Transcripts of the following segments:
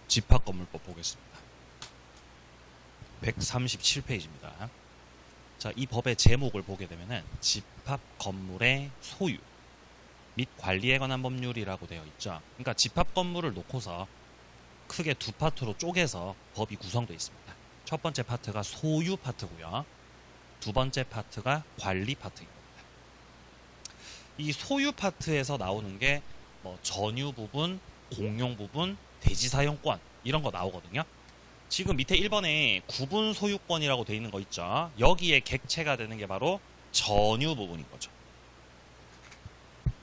집합건물법 보겠습니다. 137페이지입니다. 자, 이 법의 제목을 보게 되면은 집합건물의 소유 및 관리에 관한 법률이라고 되어 있죠. 그러니까 집합건물을 놓고서 크게 두 파트로 쪼개서 법이 구성되어 있습니다. 첫 번째 파트가 소유 파트고요. 두 번째 파트가 관리 파트입니다. 이 소유 파트에서 나오는 게 뭐 전유 부분, 공용 부분, 대지 사용권 이런 거 나오거든요. 지금 밑에 1번에 구분 소유권이라고 되어 있는 거 있죠. 여기에 객체가 되는 게 바로 전유 부분인 거죠.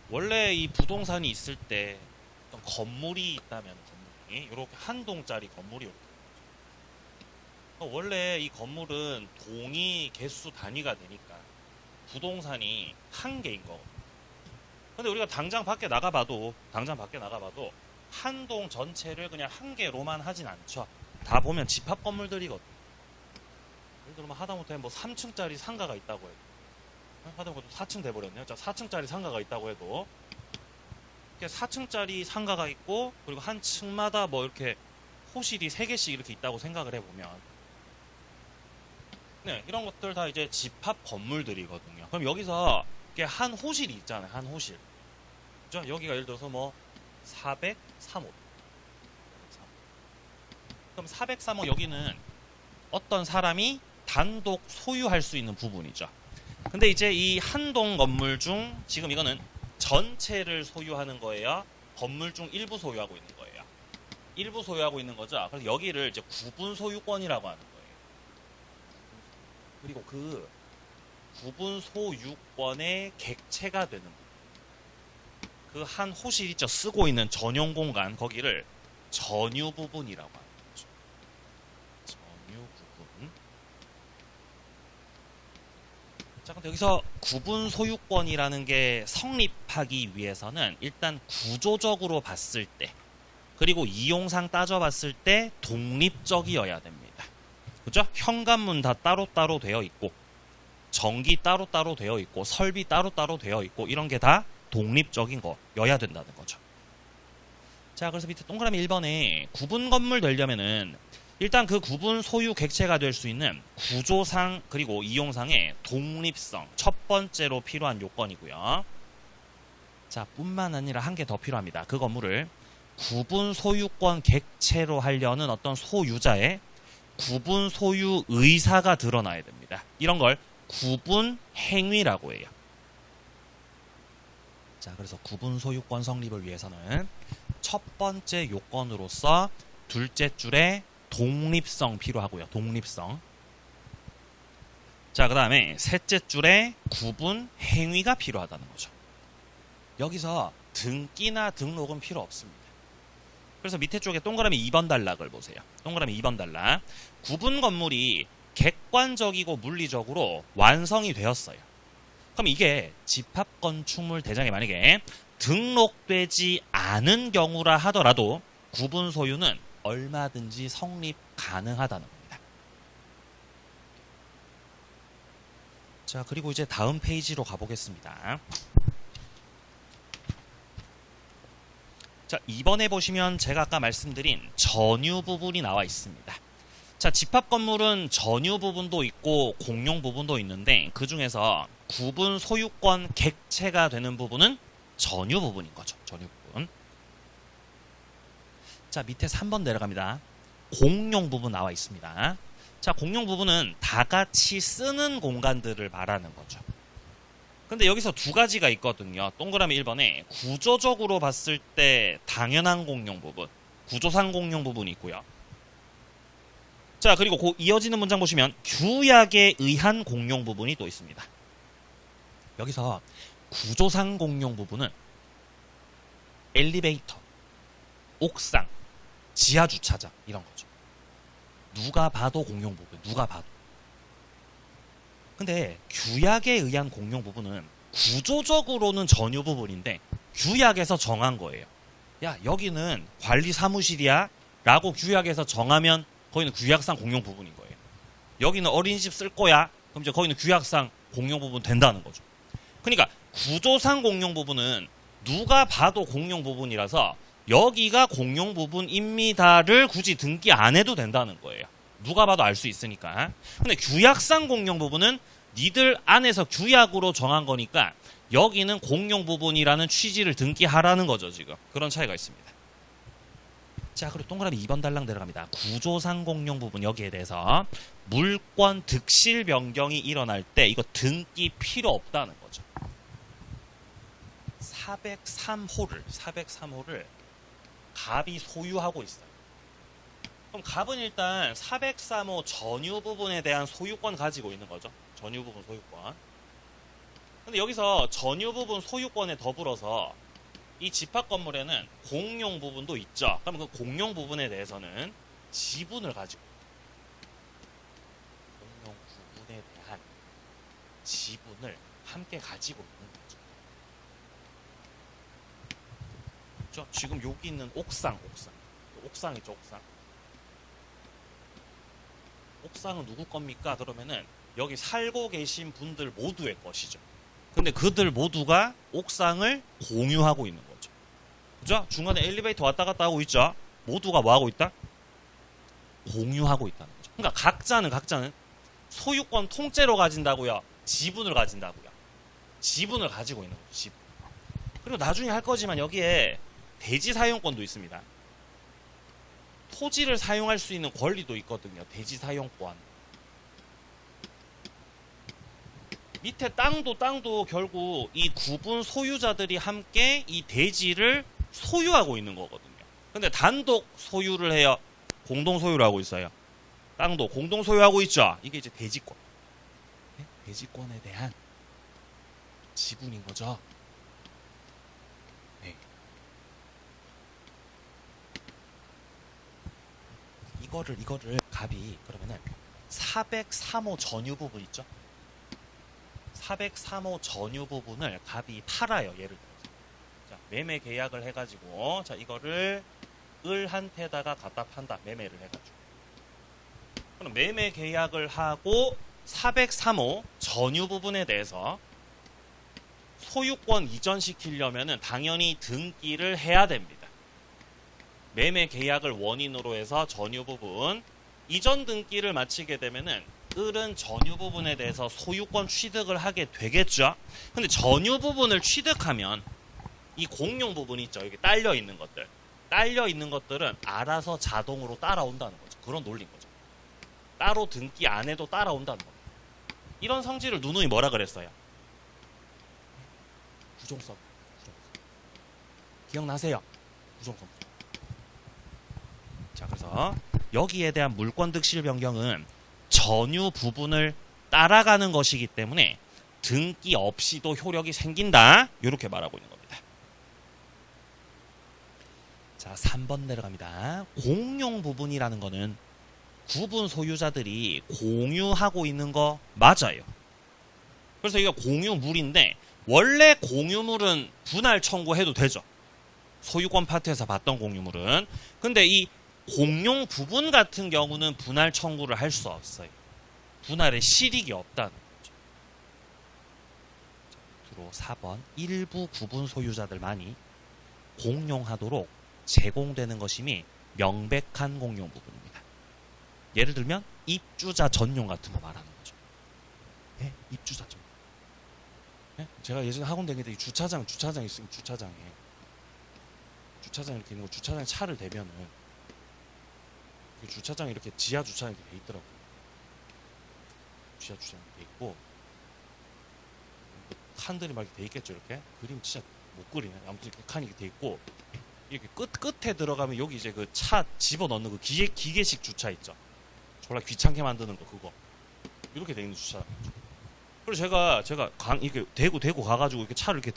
원래 이 부동산이 있을 때 어떤 건물이 있다면 건물이 이렇게 한 동짜리 건물이 이렇게 원래 이 건물은 동이 개수 단위가 되니까 부동산이 한 개인 거거든요. 근데 우리가 당장 밖에 나가봐도 한 동 전체를 그냥 한 개로만 하진 않죠. 다 보면 집합 건물들이거든요. 예를 들면 하다못해 뭐 3층짜리 상가가 있다고 해도, 하다못해 4층 돼버렸네요. 자, 4층짜리 상가가 있다고 해도 4층짜리 상가가 있고, 그리고 한 층마다 뭐 이렇게 호실이 3개씩 이렇게 있다고 생각을 해보면, 네, 이런 것들 다 이제 집합 건물들이거든요. 그럼 여기서 한 호실이 있잖아요. 한 호실. 그죠? 여기가 예를 들어서 뭐 403호. 그럼 403호 여기는 어떤 사람이 단독 소유할 수 있는 부분이죠. 근데 이제 이 한 동 건물 중 지금 이거는 전체를 소유하는 거예요. 건물 중 일부 소유하고 있는 거예요. 일부 소유하고 있는 거죠. 그래서 여기를 이제 구분 소유권이라고 하는 거예요. 그리고 그 구분 소유권의 객체가 되는 그 한 호실 있죠. 쓰고 있는 전용 공간, 거기를 전유 부분이라고 하는 거죠. 전유 부분. 자, 근데 여기서 구분 소유권이라는 게 성립하기 위해서는 일단 구조적으로 봤을 때, 그리고 이용상 따져봤을 때 독립적이어야 됩니다. 그죠? 현관문 다 따로따로 되어 있고, 전기 따로따로 되어 있고, 설비 따로따로 되어 있고, 이런 게 다 독립적인 거여야 된다는 거죠. 자, 그래서 밑에 동그라미 1번에 구분 건물 되려면은 일단 그 구분 소유 객체가 될 수 있는 구조상 그리고 이용상의 독립성, 첫 번째로 필요한 요건이고요. 자, 뿐만 아니라 한 개 더 필요합니다. 그 건물을 구분 소유권 객체로 하려는 어떤 소유자의 구분 소유 의사가 드러나야 됩니다. 이런 걸 구분 행위라고 해요. 자, 그래서 구분 소유권 성립을 위해서는 첫 번째 요건으로서 둘째 줄에 독립성 필요하고요. 독립성. 자, 그 다음에 셋째 줄에 구분 행위가 필요하다는 거죠. 여기서 등기나 등록은 필요 없습니다. 그래서 밑에 쪽에 동그라미 2번 단락을 보세요. 동그라미 2번 단락. 구분 건물이 객관적이고 물리적으로 완성이 되었어요. 그럼 이게 집합건축물 대장에 만약에 등록되지 않은 경우라 하더라도 구분 소유는 얼마든지 성립 가능하다는 겁니다. 자, 그리고 이제 다음 페이지로 가보겠습니다. 자, 2번에 보시면 제가 아까 말씀드린 전유 부분이 나와 있습니다. 자, 집합 건물은 전유 부분도 있고 공용 부분도 있는데 그 중에서 구분 소유권 객체가 되는 부분은 전유 부분인 거죠. 전유 부분. 자, 밑에 3번 내려갑니다. 공용 부분 나와 있습니다. 자, 공용 부분은 다 같이 쓰는 공간들을 말하는 거죠. 근데 여기서 두 가지가 있거든요. 동그라미 1번에 구조적으로 봤을 때 당연한 공용 부분, 구조상 공용 부분이 있고요. 자, 그리고 그 이어지는 문장 보시면 규약에 의한 공용 부분이 또 있습니다. 여기서 구조상 공용 부분은 엘리베이터, 옥상, 지하 주차장 이런 거죠. 누가 봐도 공용 부분, 누가 봐도. 근데 규약에 의한 공용 부분은 구조적으로는 전유 부분인데 규약에서 정한 거예요. 야, 여기는 관리 사무실이야 라고 규약에서 정하면 거기는 규약상 공용 부분인 거예요. 여기는 어린이집 쓸 거야. 그럼 이제 거기는 규약상 공용 부분 된다는 거죠. 그러니까 구조상 공용 부분은 누가 봐도 공용 부분이라서 여기가 공용 부분입니다를 굳이 등기 안 해도 된다는 거예요. 누가 봐도 알 수 있으니까. 근데 규약상 공용 부분은 니들 안에서 규약으로 정한 거니까 여기는 공용 부분이라는 취지를 등기하라는 거죠, 지금. 그런 차이가 있습니다. 자, 그리고 동그라미 2번 달랑 내려갑니다. 구조상 공용 부분 여기에 대해서 물권 득실 변경이 일어날 때 이거 등기 필요 없다는 거죠. 403호를 갑이 소유하고 있어요. 그럼 갑은 일단 403호 전유 부분에 대한 소유권 가지고 있는 거죠. 전유 부분 소유권. 근데 여기서 전유 부분 소유권에 더불어서 이 집합 건물에는 공용 부분도 있죠. 그럼 그 공용 부분에 대해서는 지분을 가지고 공용 부분에 대한 지분을 함께 가지고 있는 거죠. 그렇죠? 지금 여기 있는 옥상 있죠, 옥상. 옥상은 누구 겁니까? 그러면은 여기 살고 계신 분들 모두의 것이죠. 근데 그들 모두가 옥상을 공유하고 있는 거죠. 그죠? 중간에 엘리베이터 왔다 갔다 하고 있죠? 모두가 뭐 하고 있다? 공유하고 있다는 거죠. 그러니까 각자는 소유권 통째로 가진다고요? 지분을 가진다고요? 지분을 가지고 있는 거죠. 지분. 그리고 나중에 할 거지만 여기에 대지 사용권도 있습니다. 토지를 사용할 수 있는 권리도 있거든요. 대지 사용권. 밑에 땅도 결국 이 구분 소유자들이 함께 이 대지를 소유하고 있는 거거든요. 근데 단독 소유를 해요? 공동 소유를 하고 있어요? 땅도 공동 소유하고 있죠? 이게 이제 대지권. 네? 대지권에 대한 지분인 거죠. 네. 이거를 갑이 그러면은 403호 전유 부분 있죠? 403호 전유 부분을 갑이 팔아요. 예를 들어서. 자, 매매 계약을 해가지고, 자, 이거를 을한테다가 갖다 판다. 매매를 해가지고. 그럼 매매 계약을 하고 403호 전유 부분에 대해서 소유권 이전시키려면은 당연히 등기를 해야 됩니다. 매매 계약을 원인으로 해서 전유 부분, 이전 등기를 마치게 되면은 을은 전유 부분에 대해서 소유권 취득을 하게 되겠죠. 근데 전유 부분을 취득하면 이 공용 부분 있죠. 여기 딸려 있는 것들은 알아서 자동으로 따라온다는 거죠. 그런 논리인 거죠. 따로 등기 안 해도 따라온다는 겁니다. 이런 성질을 누누이 뭐라 그랬어요? 부종성. 기억나세요? 부종성. 자, 그래서 여기에 대한 물권 득실 변경은 전유 부분을 따라가는 것이기 때문에 등기 없이도 효력이 생긴다. 이렇게 말하고 있는 겁니다. 자, 3번 내려갑니다. 공용 부분이라는 거는 구분 소유자들이 공유하고 있는 거 맞아요. 그래서 이거 공유물인데 원래 공유물은 분할 청구해도 되죠. 소유권 파트에서 봤던 공유물은. 근데 이 공용 부분 같은 경우는 분할 청구를 할 수 없어요. 분할의 실익이 없다는 거죠. 주로 4번 일부 구분 소유자들만이 공용하도록 제공되는 것임이 명백한 공용 부분입니다. 예를 들면 입주자 전용 같은 거 말하는 거죠. 네? 입주자 전용. 네? 제가 예전에 학원 다닐 때 이 주차장 있으면 주차장에 이렇게 있는 거, 주차장에 차를 대면은 주차장이 이렇게 지하 주차장이 돼 있더라고요. 지하 주차장이 돼 있고 칸들이 막 이렇게 돼 있겠죠. 이렇게 그림 진짜 못 그리네. 아무튼 이렇게 칸이 이렇게 돼 있고 이렇게 끝에 들어가면 여기 이제 그 차 집어 넣는 그 기계식 주차 있죠. 졸라 귀찮게 만드는 거 그거 이렇게 돼 있는 주차. 그리고 제가 이렇게 대고 가가지고 이렇게 차를 이렇게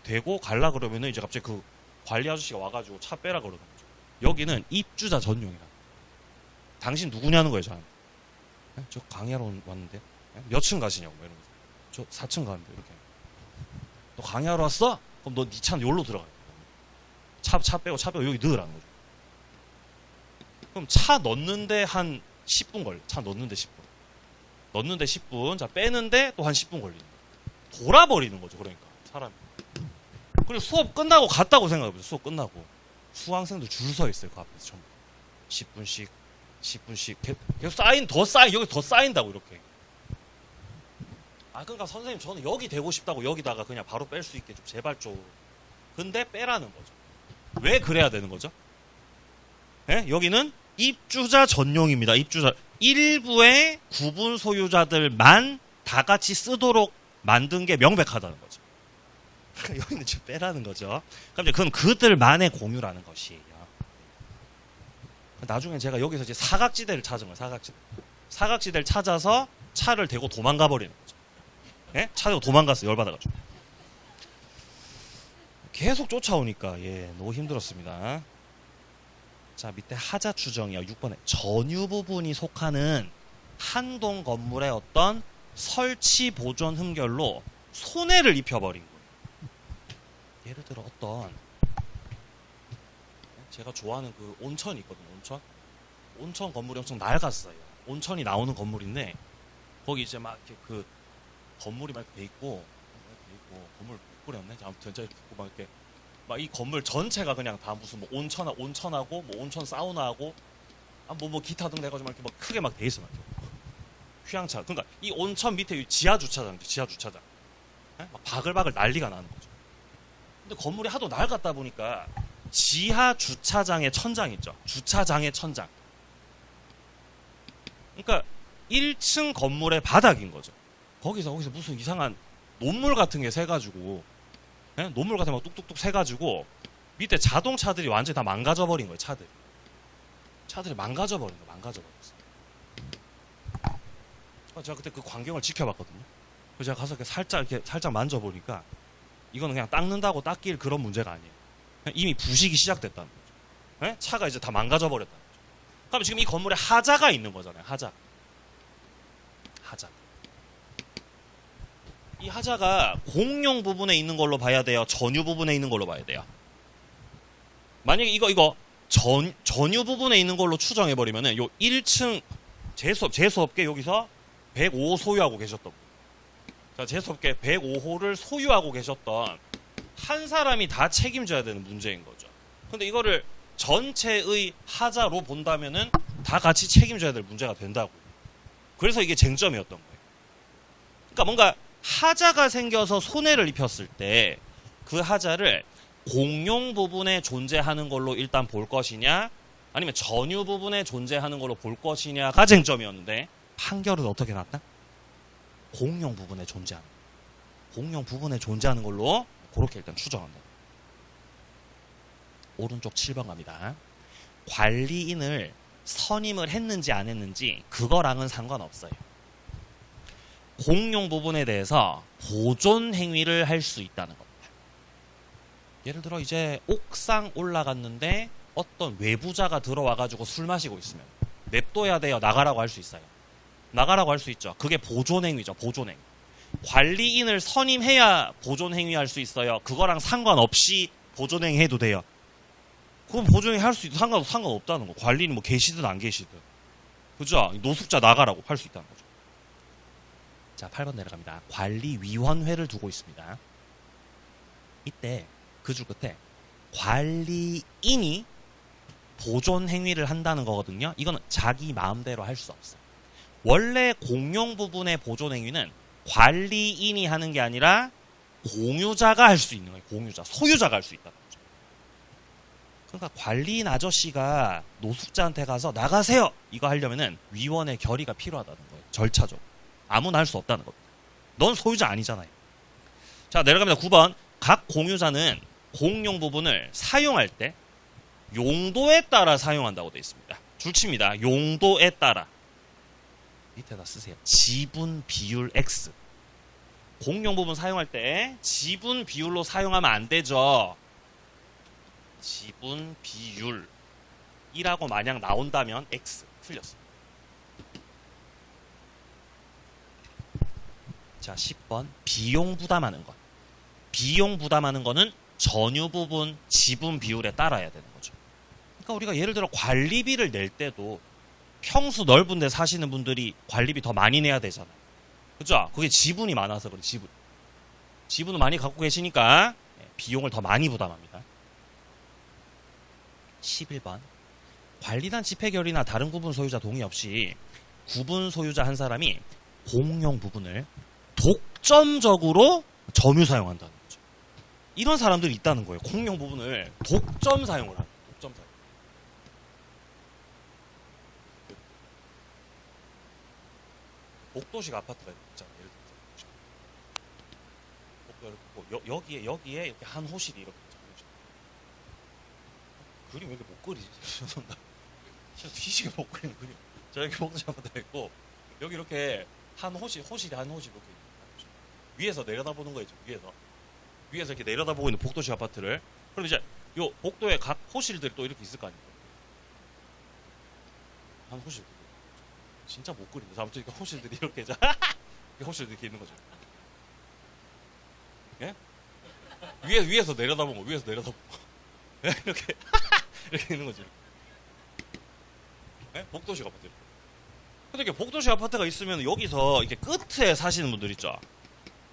대고 갈라 그러면은 이제 갑자기 그 관리 아저씨가 와가지고 차 빼라 그러는 거죠. 여기는 입주자 전용이라. 당신 누구냐는 거예요, 저한테. 네? 저 강의하러 왔는데. 네? 몇 층 가시냐고, 이러면서. 저 4층 가는데, 이렇게. 너 강의하러 왔어? 그럼 너 니 차는 여기로 들어가. 차 빼고 여기 넣으라는 거죠. 그럼 차 넣는데 한 10분 걸려. 차 넣는데 10분. 넣는데 10분. 자, 빼는데 또 한 10분 걸리는 거예요. 돌아버리는 거죠, 그러니까. 사람이. 그리고 수업 끝나고 갔다고 생각해보세요, 수업 끝나고. 수강생들 줄 서 있어요. 그 앞에서 전부 10분씩 계속 여기 더 쌓인다고 이렇게. 그러니까 선생님 저는 여기 되고 싶다고 여기다가 그냥 바로 뺄 수 있게 좀 제발 좀. 근데 빼라는 거죠. 왜 그래야 되는 거죠? 예? 여기는 입주자 전용입니다. 입주자 일부의 구분 소유자들만 다 같이 쓰도록 만든 게 명백하다는 거죠. 여기는 지금 빼라는 거죠. 그럼 이제 그건 그들만의 공유라는 것이에요. 나중에 제가 여기서 이제 사각지대를 찾은 거예요. 사각지대를 찾아서 차를 대고 도망가 버리는 거죠. 예? 차 대고 도망갔어요. 열받아가지고. 계속 쫓아오니까 너무 힘들었습니다. 자, 밑에 하자 추정이요. 6번에 전유 부분이 속하는 한 동 건물의 어떤 설치 보존 흠결로 손해를 입혀버린 거예요. 예를 들어 어떤 제가 좋아하는 그 온천이 있거든요. 온천 건물이 엄청 낡았어요. 온천이 나오는 건물인데 거기 이제 막 이렇게 그 건물이 막 돼 있고 건물 못 꾸렸네. 아무튼 이렇게 있고 막 이렇게 막 이 건물 전체가 그냥 다 무슨 뭐 온천하고 뭐 온천 사우나하고 뭐 기타 등 내가지고 막 이렇게 막 크게 막 돼 있어 막 휴양차. 그러니까 이 온천 밑에 지하 주차장. 막 바글바글 난리가 나는 거죠. 근데 건물이 하도 낡았다 보니까 지하 주차장의 천장 있죠. 주차장의 천장. 그러니까 1층 건물의 바닥인 거죠. 거기서 무슨 이상한 논물 같은 게 새가지고, 논물 같은 게 막 뚝뚝뚝 새가지고 밑에 자동차들이 완전히 다 망가져버린 거예요. 차들이 망가져버린 거예요. 망가져버렸어요. 제가 그때 그 광경을 지켜봤거든요. 그래서 제가 가서 살짝 만져보니까 이거는 그냥 닦는다고 닦일 그런 문제가 아니에요. 이미 부식이 시작됐다는 거죠. 차가 이제 다 망가져버렸다는 거죠. 그럼 지금 이 건물에 하자가 있는 거잖아요. 하자. 이 하자가 공용 부분에 있는 걸로 봐야 돼요? 전유 부분에 있는 걸로 봐야 돼요? 만약에 이거 전유 부분에 있는 걸로 추정해버리면은 요 1층 재수없게 여기서 105호 소유하고 계셨던 분. 자, 재수없게 105호를 소유하고 계셨던 한 사람이 다 책임져야 되는 문제인 거죠. 근데 이거를 전체의 하자로 본다면은 다 같이 책임져야 될 문제가 된다고. 그래서 이게 쟁점이었던 거예요. 그러니까 뭔가 하자가 생겨서 손해를 입혔을 때 그 하자를 공용 부분에 존재하는 걸로 일단 볼 것이냐 아니면 전유 부분에 존재하는 걸로 볼 것이냐가 쟁점이었는데 판결은 어떻게 났다? 공용 부분에 존재하는 걸로 그렇게 일단 추정한다. 오른쪽 7번 갑니다. 관리인을 선임을 했는지 안 했는지 그거랑은 상관없어요. 공용 부분에 대해서 보존 행위를 할 수 있다는 겁니다. 예를 들어 이제 옥상 올라갔는데 어떤 외부자가 들어와가지고 술 마시고 있으면 냅둬야 돼요? 나가라고 할 수 있어요? 나가라고 할 수 있죠. 그게 보존 행위죠. 보존 행위. 관리인을 선임해야 보존 행위 할 수 있어요? 그거랑 상관없이 보존 행위 해도 돼요? 그럼 보존 행위 할 수 있도 상관없다는 거. 관리인이 뭐 계시든 안 계시든. 그죠? 노숙자 나가라고 할 수 있다는 거죠. 자, 8번 내려갑니다. 관리위원회를 두고 있습니다. 이때 그 줄 끝에 관리인이 보존 행위를 한다는 거거든요. 이거는 자기 마음대로 할 수 없어요. 원래 공용 부분의 보존 행위는 관리인이 하는 게 아니라 공유자가 할 수 있는 거예요. 공유자, 소유자가 할 수 있다는 거죠. 그러니까 관리인 아저씨가 노숙자한테 가서 나가세요! 이거 하려면은 위원회 결의가 필요하다는 거예요. 절차적으로. 아무나 할 수 없다는 겁니다. 넌 소유자 아니잖아요. 자, 내려갑니다. 9번. 각 공유자는 공용 부분을 사용할 때 용도에 따라 사용한다고 되어 있습니다. 줄칩니다. 용도에 따라. 밑에다 쓰세요. 지분 비율 X. 공용 부분 사용할 때 지분 비율로 사용하면 안 되죠. 지분 비율이라고 만약 나온다면 X. 틀렸습니다. 자, 10번. 비용 부담하는 것. 비용 부담하는 거는 전유 부분 지분 비율에 따라야 되는 거죠. 그러니까 우리가 예를 들어 관리비를 낼 때도 평수 넓은 데 사시는 분들이 관리비 더 많이 내야 되잖아요. 그죠? 그게 지분이 많아서 그래. 지분을 많이 갖고 계시니까 비용을 더 많이 부담합니다. 11번. 관리단 집회결이나 다른 구분 소유자 동의 없이 구분 소유자 한 사람이 공용 부분을 독점적으로 점유 사용한다는 거죠. 이런 사람들이 있다는 거예요. 공용 부분을 독점 사용을 하는 거예요. 독점 사용. 복도식 아파트가 있잖아요. 예를 들어서 복도 여기에 이렇게 한 호실이 이렇게 있잖아요. 그림 왜 이렇게 못 그리지? 죄송합니다. 진짜 뒤지게 못 그리는 그림. 자, 여기 복도식 아파트가 있고 여기 이렇게 한 호실이 한 호실 이렇게 있는 위에서 내려다보는 거죠. 위에서 이렇게 내려다보고 있는 복도식 아파트를. 그럼 이제 요 복도에 각 호실들이 또 이렇게 있을 거 아니에요. 한 호실. 진짜 못 그린다. 아무튼 그러니까 호실들이 이렇게 호실들이 이렇게 있는 거죠. 예? 위에서 내려다보고 위에서 내려다보고 이렇게 이렇게 있는 거죠. 예? 복도식 아파트. 근데 이렇게 복도식 아파트가 있으면 여기서 이렇게 끝에 사시는 분들 있죠.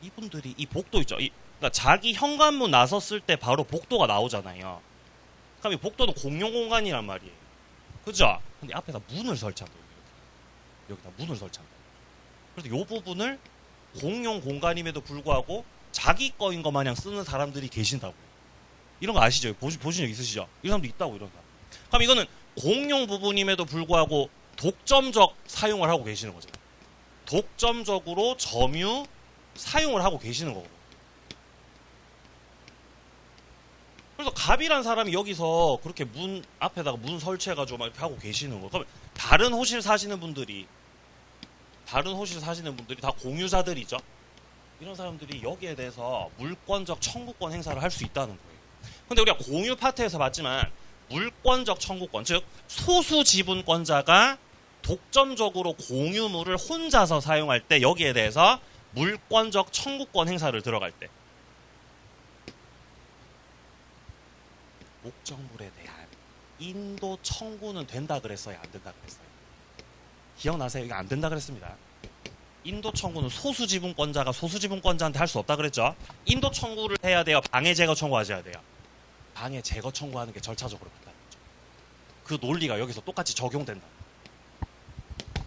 이분들이 이 복도 있죠. 그러니까 자기 현관문 나섰을 때 바로 복도가 나오잖아요. 그럼 이 복도는 공용 공간이란 말이에요. 그죠? 근데 앞에다 문을 설치한다. 여기다 문을 설치한다. 그래서 이 부분을 공용 공간임에도 불구하고 자기 거인 것 마냥 쓰는 사람들이 계신다고. 이런 거 아시죠? 보신 적 있으시죠? 이런 사람도 있다고, 이런 사람. 그럼 이거는 공용 부분임에도 불구하고 독점적 사용을 하고 계시는 거죠. 독점적으로 점유 사용을 하고 계시는 거거든요. 그래서 갑이란 사람이 여기서 그렇게 문 앞에다가 문 설치해가지고 막 이렇게 하고 계시는 거예요. 그러면 다른 호실 사시는 분들이 다 공유자들이죠. 이런 사람들이 여기에 대해서 물권적 청구권 행사를 할 수 있다는 거예요. 근데 우리가 공유 파트에서 봤지만 물권적 청구권, 즉 소수 지분권자가 독점적으로 공유물을 혼자서 사용할 때 여기에 대해서 물권적 청구권 행사를 들어갈 때 목적물에 대한 인도 청구는 된다 그랬어요? 안 된다 그랬어요? 기억나세요? 이거 안 된다 그랬습니다. 인도 청구는 소수 지분권자가 소수 지분권자한테 할 수 없다 그랬죠? 인도 청구를 해야 돼요? 방해 제거 청구하셔야 돼요? 방해 제거 청구하는 게 절차적으로 맞다는 거죠. 그 논리가 여기서 똑같이 적용된다.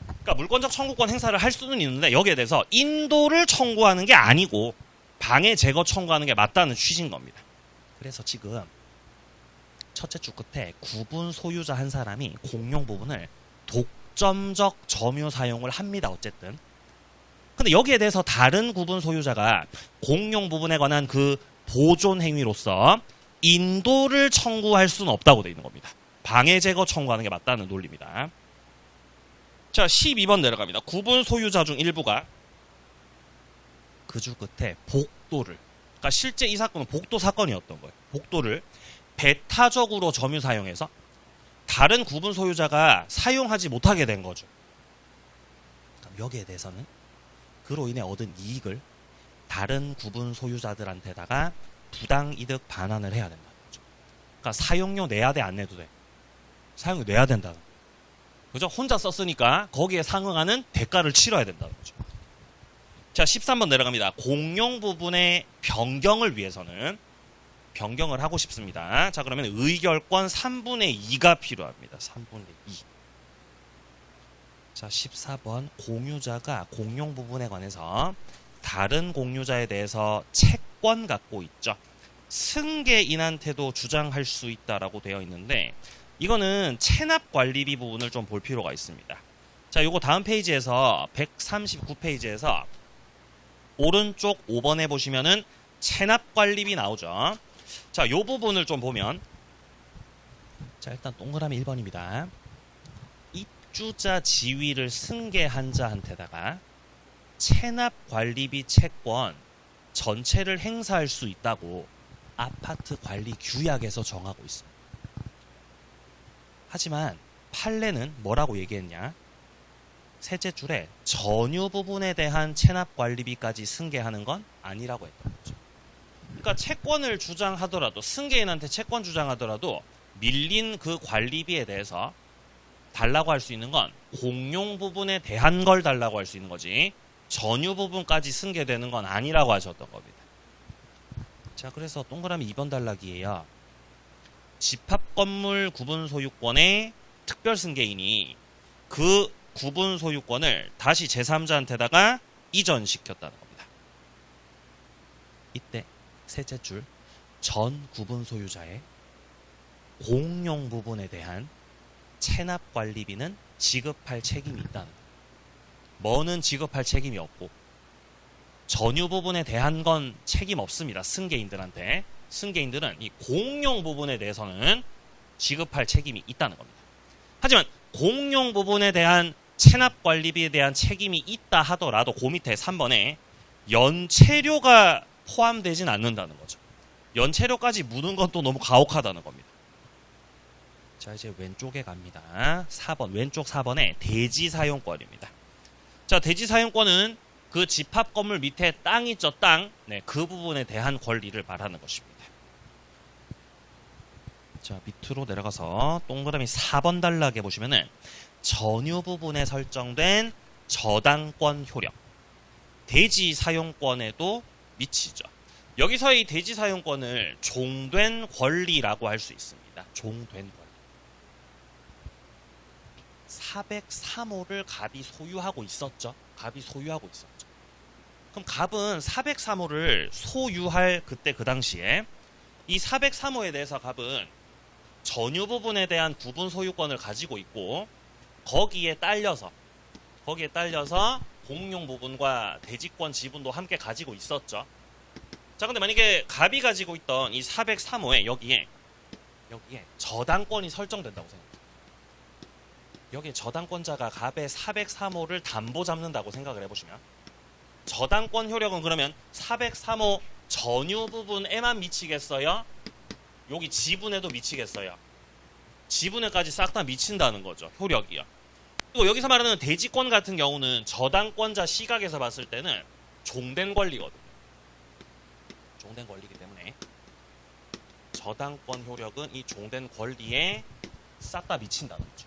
그러니까 물권적 청구권 행사를 할 수는 있는데 여기에 대해서 인도를 청구하는 게 아니고 방해 제거 청구하는 게 맞다는 취지인 겁니다. 그래서 지금 첫째 줄 끝에 구분 소유자 한 사람이 공용 부분을 독점적 점유 사용을 합니다. 어쨌든. 근데 여기에 대해서 다른 구분 소유자가 공용 부분에 관한 그 보존 행위로서 인도를 청구할 수는 없다고 되어 있는 겁니다. 방해 제거 청구하는 게 맞다는 논리입니다. 자, 12번 내려갑니다. 구분 소유자 중 일부가 그 줄 끝에 복도를, 그러니까 실제 이 사건은 복도 사건이었던 거예요. 복도를 배타적으로 점유 사용해서 다른 구분 소유자가 사용하지 못하게 된 거죠. 그럼 여기에 대해서는 그로 인해 얻은 이익을 다른 구분 소유자들한테다가 부당이득 반환을 해야 된다는 거죠. 그러니까 사용료 내야 돼, 안 내도 돼? 사용료 내야 된다는 거죠. 그죠? 혼자 썼으니까 거기에 상응하는 대가를 치러야 된다는 거죠. 자, 13번 내려갑니다. 공용 부분의 변경을 위해서는 변경을 하고 싶습니다. 자, 그러면 의결권 3분의 2가 필요합니다. 3분의 2. 자, 14번 공유자가 공용 부분에 관해서 다른 공유자에 대해서 채권 갖고 있죠. 승계인한테도 주장할 수 있다라고 되어 있는데 이거는 체납관리비 부분을 좀 볼 필요가 있습니다. 자, 요거 다음 페이지에서 139페이지에서 오른쪽 5번에 보시면은 체납관리비 나오죠. 자, 요 부분을 좀 보면 자, 일단 동그라미 1번입니다. 입주자 지위를 승계한 자한테다가 체납관리비 채권 전체를 행사할 수 있다고 아파트 관리 규약에서 정하고 있습니다. 하지만 판례는 뭐라고 얘기했냐? 셋째 줄에 전유 부분에 대한 체납관리비까지 승계하는 건 아니라고 했던 거죠. 그러니까 채권을 주장하더라도 승계인한테 채권 주장하더라도 밀린 그 관리비에 대해서 달라고 할 수 있는 건 공용 부분에 대한 걸 달라고 할 수 있는 거지 전유 부분까지 승계되는 건 아니라고 하셨던 겁니다. 자, 그래서 동그라미 2번 단락이에요. 집합건물 구분 소유권의 특별 승계인이 그 구분 소유권을 다시 제3자한테다가 이전시켰다는 겁니다. 이때 셋째 줄 전 구분 소유자의 공용 부분에 대한 체납 관리비는 지급할 책임이 있다는 거예요. 뭐는 지급할 책임이 없고 전유 부분에 대한 건 책임 없습니다. 승계인들한테. 승계인들은 이 공용 부분에 대해서는 지급할 책임이 있다는 겁니다. 하지만 공용 부분에 대한 체납 관리비에 대한 책임이 있다 하더라도 그 밑에 3번에 연체료가 포함되진 않는다는 거죠. 연체료까지 묻은 건 또 너무 가혹하다는 겁니다. 자, 이제 왼쪽에 갑니다. 4번, 왼쪽 4번에 대지 사용권입니다. 자, 대지 사용권은 그 집합 건물 밑에 땅이 있죠, 땅. 네, 그 부분에 대한 권리를 말하는 것입니다. 자, 밑으로 내려가서 동그라미 4번 단락에 보시면은 전유 부분에 설정된 저당권 효력. 대지 사용권에도 미치죠. 여기서 이 대지 사용권을 종된 권리라고 할 수 있습니다. 종된 권리. 403호를 갑이 소유하고 있었죠. 갑이 소유하고 있었죠. 그럼 갑은 403호를 소유할 그때 그 당시에 이 403호에 대해서 갑은 전유 부분에 대한 구분 소유권을 가지고 있고 거기에 딸려서 공용 부분과 대지권 지분도 함께 가지고 있었죠. 자, 근데 만약에 갑이 가지고 있던 이 403호에 여기에 저당권이 설정된다고 생각해요. 여기에 저당권자가 갑의 403호를 담보 잡는다고 생각을 해보시면 저당권 효력은 그러면 403호 전유 부분에만 미치겠어요? 여기 지분에도 미치겠어요? 지분에까지 싹 다 미친다는 거죠. 효력이요. 그리고 여기서 말하는 대지권 같은 경우는 저당권자 시각에서 봤을 때는 종된 권리거든요. 종된 권리이기 때문에 저당권 효력은 이 종된 권리에 싹 다 미친다는 거죠.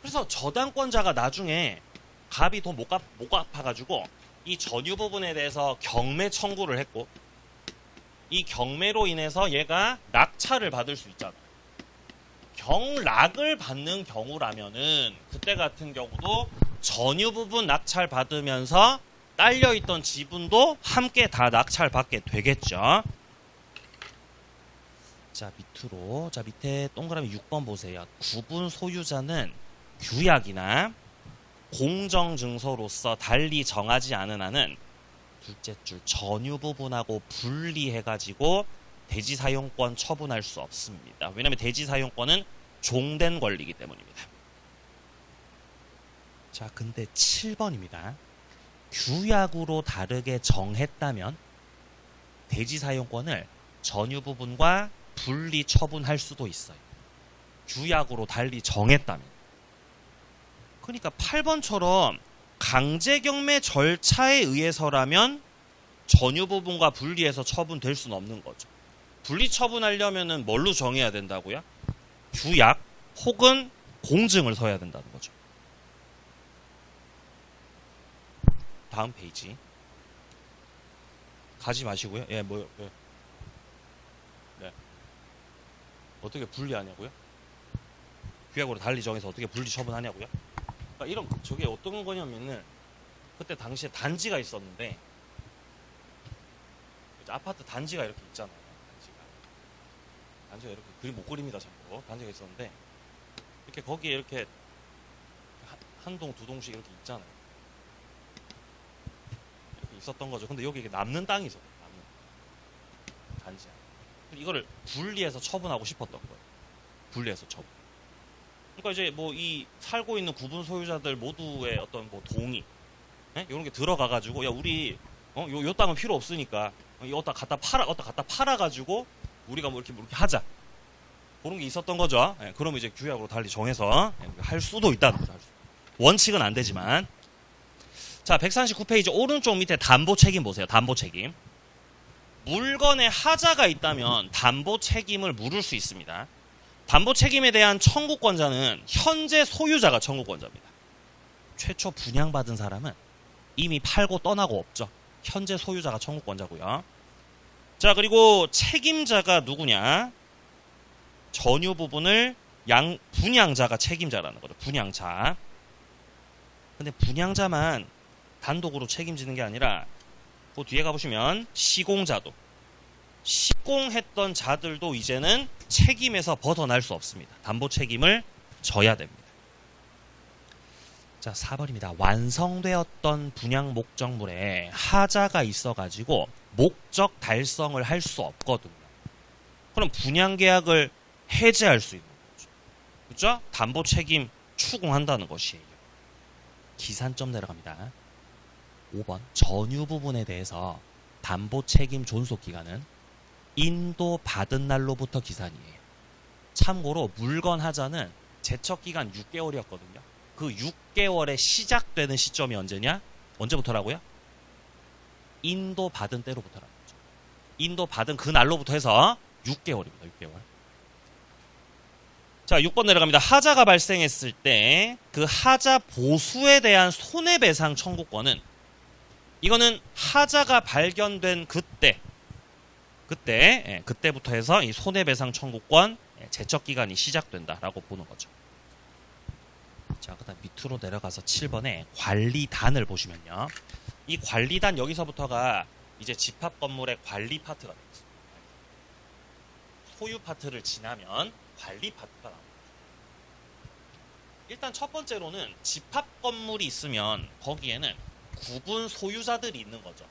그래서 저당권자가 나중에 갑이 돈 못 갚아가지고 이 전유 부분에 대해서 경매 청구를 했고 이 경매로 인해서 얘가 낙찰을 받을 수 있잖아요. 경락을 받는 경우라면은 그때 같은 경우도 전유 부분 낙찰 받으면서 딸려있던 지분도 함께 다 낙찰 받게 되겠죠. 자, 밑으로. 자, 밑에 동그라미 6번 보세요. 구분 소유자는 규약이나 공정증서로서 달리 정하지 않은 한은 둘째 줄 전유 부분하고 분리해가지고 대지 사용권 처분할 수 없습니다. 왜냐하면 대지 사용권은 종된 권리이기 때문입니다. 자, 근데 7번입니다. 규약으로 다르게 정했다면 대지 사용권을 전유 부분과 분리 처분할 수도 있어요. 규약으로 달리 정했다면. 그러니까 8번처럼 강제 경매 절차에 의해서라면 전유 부분과 분리해서 처분될 수는 없는 거죠. 분리 처분하려면은 뭘로 정해야 된다고요? 규약 혹은 공증을 서야 된다는 거죠. 다음 페이지. 가지 마시고요. 예, 뭐요? 예. 네. 어떻게 분리하냐고요? 규약으로 달리 정해서 어떻게 분리 처분하냐고요? 그러니까 이런 저게 어떤 거냐면은 그때 당시에 단지가 있었는데 아파트 단지가 이렇게 있잖아요. 단지가 이렇게 그림 못 그립니다. 자꾸 단지가 있었는데 이렇게 거기에 이렇게 한 동 두 동씩 이렇게 있잖아요. 이렇게 있었던 거죠. 근데 여기 남는 땅이 있었어요. 남는 단지야. 이거를 분리해서 처분하고 싶었던 거예요. 분리해서 처분. 그러니까 이제 뭐 이 살고 있는 구분 소유자들 모두의 어떤 뭐 동의, 이런 게 들어가가지고 야 우리 요 땅은 필요 없으니까 어디다 갖다 팔아가지고 우리가 뭐 이렇게 하자. 그런 게 있었던 거죠. 그러면 이제 규약으로 달리 정해서 할 수도 있다는 거죠. 원칙은 안 되지만. 자, 139페이지 오른쪽 밑에 담보 책임 보세요. 담보 책임. 물건에 하자가 있다면 담보 책임을 물을 수 있습니다. 담보 책임에 대한 청구권자는 현재 소유자가 청구권자입니다. 최초 분양받은 사람은 이미 팔고 떠나고 없죠. 현재 소유자가 청구권자고요. 자, 그리고 책임자가 누구냐? 전유 부분을 분양자가 책임자라는 거죠. 분양자. 근데 분양자만 단독으로 책임지는 게 아니라 그 뒤에 가보시면 시공자도 시공했던 자들도 이제는 책임에서 벗어날 수 없습니다. 담보 책임을 져야 됩니다. 자, 4번입니다. 완성되었던 분양 목적물에 하자가 있어가지고 목적 달성을 할 수 없거든요. 그럼 분양 계약을 해제할 수 있는 거죠. 그렇죠? 담보 책임 추궁한다는 것이에요. 기산점 내려갑니다. 5번 전유 부분에 대해서 담보 책임 존속 기간은 인도 받은 날로부터 기산이에요. 참고로 물건 하자는 제척 기간 6개월이었거든요. 그 6개월에 시작되는 시점이 언제냐? 언제부터라고요? 인도 받은 때로부터라는 거죠. 인도 받은 그 날로부터 해서 6개월입니다. 6개월. 자, 6번 내려갑니다. 하자가 발생했을 때 그 하자 보수에 대한 손해배상 청구권은 이거는 하자가 발견된 그때부터 해서 이 손해배상 청구권 제척 기간이 시작된다라고 보는 거죠. 자, 그다음 밑으로 내려가서 7번에 관리단을 보시면요. 이 관리단 여기서부터가 이제 집합 건물의 관리 파트가 되겠습니다. 소유 파트를 지나면 관리 파트가 나옵니다. 일단 첫 번째로는 집합 건물이 있으면 거기에는 구분 소유자들이 있는 거죠.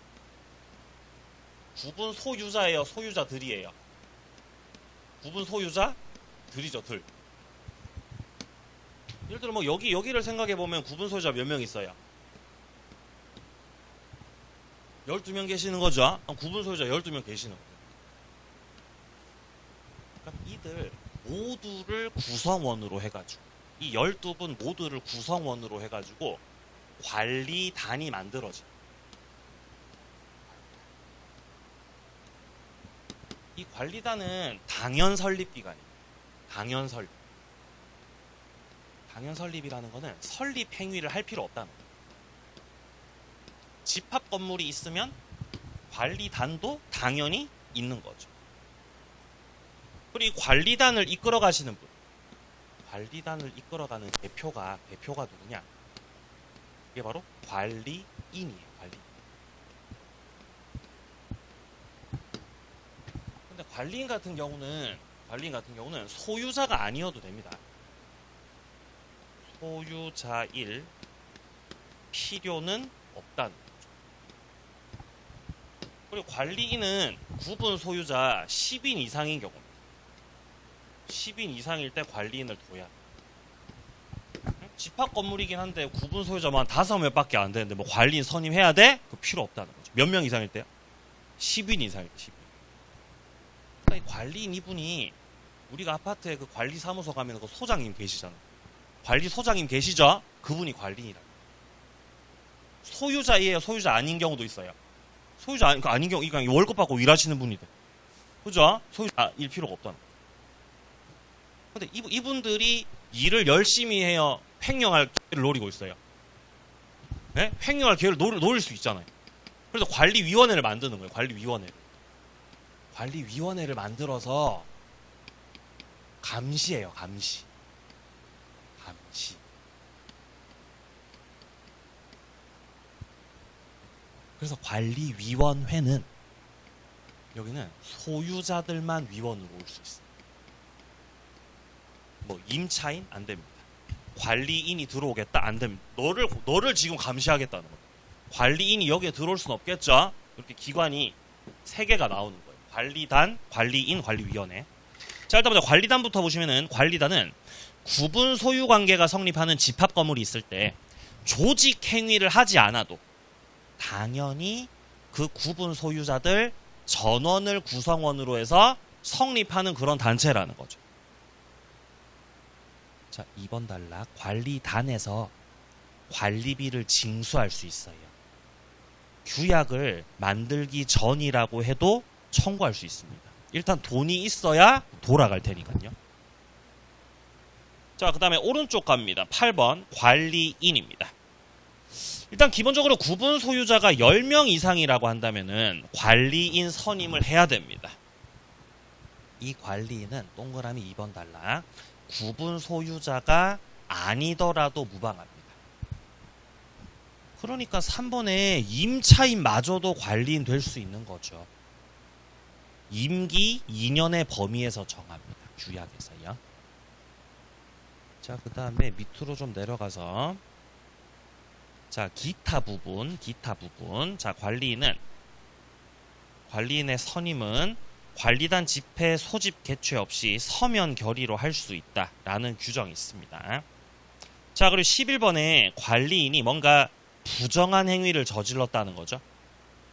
구분 소유자예요, 소유자들이에요? 구분 소유자들이죠, 들. 예를 들어 뭐 여기를 생각해 보면 구분 소유자 몇 명 있어요? 12명 계시는 거죠. 구분 소유자 12명 계시는 거예요. 그럼 이들 모두를 구성원으로 해가지고 이 12분 모두를 구성원으로 해가지고 관리단이 만들어져요. 이 관리단은 당연 설립 기간이에요. 당연 설립. 당연 설립이라는 거는 설립 행위를 할 필요 없다는 거예요. 집합 건물이 있으면 관리단도 당연히 있는 거죠. 그리고 이 관리단을 이끌어 가시는 분. 관리단을 이끌어가는 대표가 누구냐? 이게 바로 관리인이에요. 근데 관리인 같은 경우는 소유자가 아니어도 됩니다. 소유자일 필요는 없다는 거죠. 그리고 관리인은 구분 소유자 10인 이상인 경우입니다. 10인 이상일 때 관리인을 둬야 돼요. 집합 건물이긴 한데 구분 소유자만 5명밖에 안 되는데 뭐 관리인 선임해야 돼? 그 필요 없다는 거죠. 몇 명 이상일 때요? 10인 이상일 때 10인. 그러니까 관리인 이분이 우리가 아파트에 그 관리사무소 가면 그 소장님 계시잖아요. 관리소장님 계시죠? 그분이 관리인이라. 소유자예요. 소유자 아닌 경우도 있어요. 소유자 아닌 경우, 그러니까 월급 받고 일하시는 분이다. 그죠? 소유자일 필요가 없다는 거예요. 근데 이분들이 일을 열심히 해요. 횡령할 기회를 노리고 있어요. 네? 횡령할 기회를 노릴 수 있잖아요. 그래서 관리위원회를 만드는 거예요. 관리위원회를 만들어서 감시해요. 감시. 그래서 관리위원회는 여기는 소유자들만 위원으로 올 수 있어요. 뭐 임차인 안 됩니다. 관리인이 들어오겠다 안 됩니다. 너를 지금 감시하겠다는 거예요. 관리인이 여기에 들어올 수는 없겠죠. 이렇게 기관이 3개가 나오는 거예요. 관리단, 관리인, 관리위원회. 자, 일단 먼저 관리단부터 보시면은 관리단은 구분 소유 관계가 성립하는 집합 건물이 있을 때 조직 행위를 하지 않아도 당연히 그 구분 소유자들 전원을 구성원으로 해서 성립하는 그런 단체라는 거죠. 자, 2번 단락. 관리단에서 관리비를 징수할 수 있어요. 규약을 만들기 전이라고 해도 청구할 수 있습니다. 일단 돈이 있어야 돌아갈 테니까요. 자, 그 다음에 오른쪽 갑니다. 8번 관리인입니다. 일단 기본적으로 구분 소유자가 10명 이상이라고 한다면은 관리인 선임을 해야 됩니다. 이 관리인은 동그라미 2번 단락 구분 소유자가 아니더라도 무방합니다. 그러니까 3번에 임차인마저도 관리인 될 수 있는 거죠. 임기 2년의 범위에서 정합니다. 규약에서요. 자, 그 다음에 밑으로 좀 내려가서 자, 기타 부분. 자, 관리인의 선임은 관리단 집회 소집 개최 없이 서면 결의로 할 수 있다라는 규정이 있습니다. 자, 그리고 11번에 관리인이 뭔가 부정한 행위를 저질렀다는 거죠.